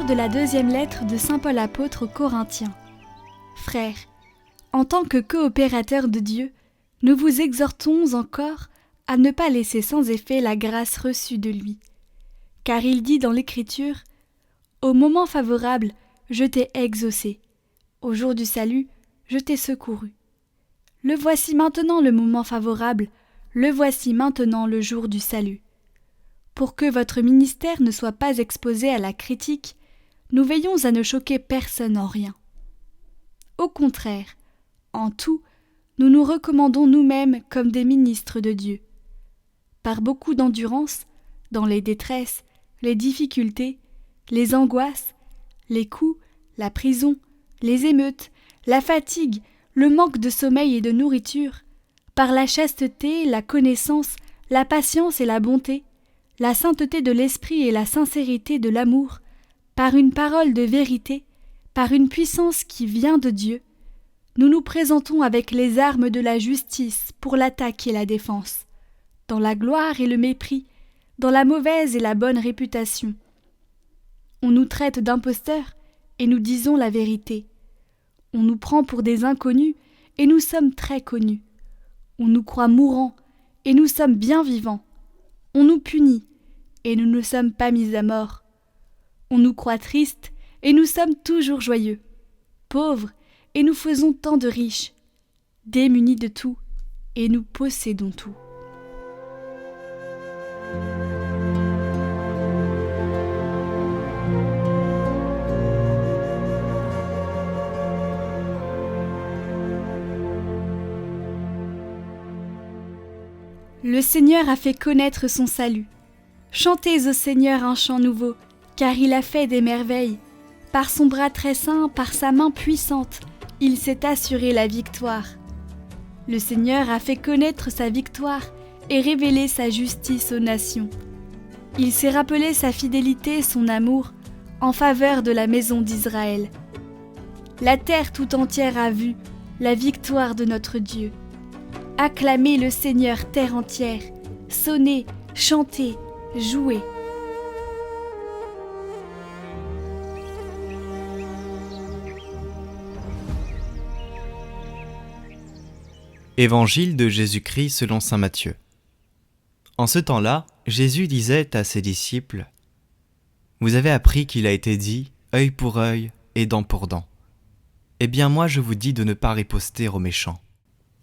de la deuxième lettre de saint Paul apôtre aux Corinthiens. Frères, en tant que coopérateurs de Dieu, nous vous exhortons encore à ne pas laisser sans effet la grâce reçue de lui. Car il dit dans l'Écriture « Au moment favorable, je t'ai exaucé. Au jour du salut, je t'ai secouru. » Le voici maintenant le moment favorable, le voici maintenant le jour du salut. Pour que votre ministère ne soit pas exposé à la critique, nous veillons à ne choquer personne en rien. Au contraire, en tout, nous nous recommandons nous-mêmes comme des ministres de Dieu. Par beaucoup d'endurance, dans les détresses, les difficultés, les angoisses, les coups, la prison, les émeutes, la fatigue, le manque de sommeil et de nourriture, par la chasteté, la connaissance, la patience et la bonté, la sainteté de l'esprit et la sincérité de l'amour, par une parole de vérité, par une puissance qui vient de Dieu, nous nous présentons avec les armes de la justice pour l'attaque et la défense, dans la gloire et le mépris, dans la mauvaise et la bonne réputation. On nous traite d'imposteurs et nous disons la vérité. On nous prend pour des inconnus et nous sommes très connus. On nous croit mourants et nous sommes bien vivants. On nous punit et nous ne sommes pas mis à mort. On nous croit tristes et nous sommes toujours joyeux. Pauvres et nous faisons tant de riches. Démunis de tout et nous possédons tout. Le Seigneur a fait connaître son salut. Chantez au Seigneur un chant nouveau, car il a fait des merveilles. Par son bras très saint, par sa main puissante, il s'est assuré la victoire. Le Seigneur a fait connaître sa victoire et révélé sa justice aux nations. Il s'est rappelé sa fidélité, son amour, en faveur de la maison d'Israël. La terre tout entière a vu la victoire de notre Dieu. Acclamez le Seigneur, terre entière, sonnez, chantez, jouez. Évangile de Jésus-Christ selon saint Matthieu. En ce temps-là, Jésus disait à ses disciples : « Vous avez appris qu'il a été dit « œil pour œil et dent pour dent ». Eh bien moi je vous dis de ne pas riposter aux méchants.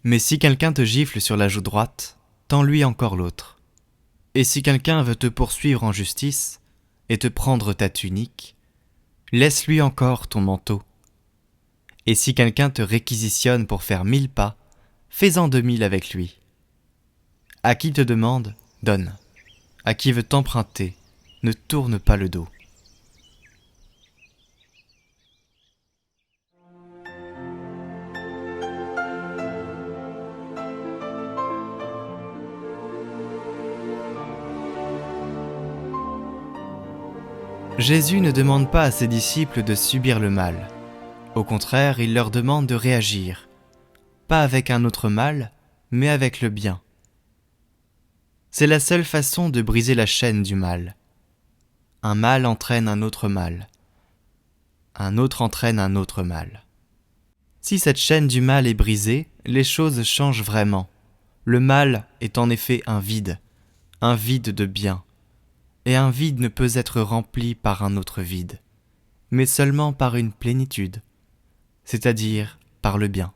Mais si quelqu'un te gifle sur la joue droite, tends-lui encore l'autre. Et si quelqu'un veut te poursuivre en justice et te prendre ta tunique, laisse-lui encore ton manteau. Et si quelqu'un te réquisitionne pour faire 1000 pas, fais-en 2000 avec lui. À qui te demande, donne. À qui veut t'emprunter, ne tourne pas le dos. Jésus ne demande pas à ses disciples de subir le mal. Au contraire, il leur demande de réagir, pas avec un autre mal, mais avec le bien. C'est la seule façon de briser la chaîne du mal. Un mal entraîne un autre mal. Un autre entraîne un autre mal. Si cette chaîne du mal est brisée, les choses changent vraiment. Le mal est en effet un vide de bien. Et un vide ne peut être rempli par un autre vide, mais seulement par une plénitude, c'est-à-dire par le bien.